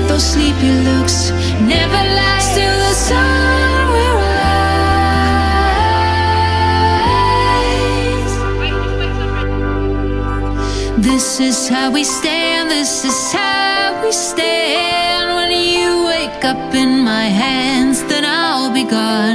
those sleepy looks never last till the sun will rise. This is how we stand, this is how we stand. When you wake up in my hands, then I'll be gone.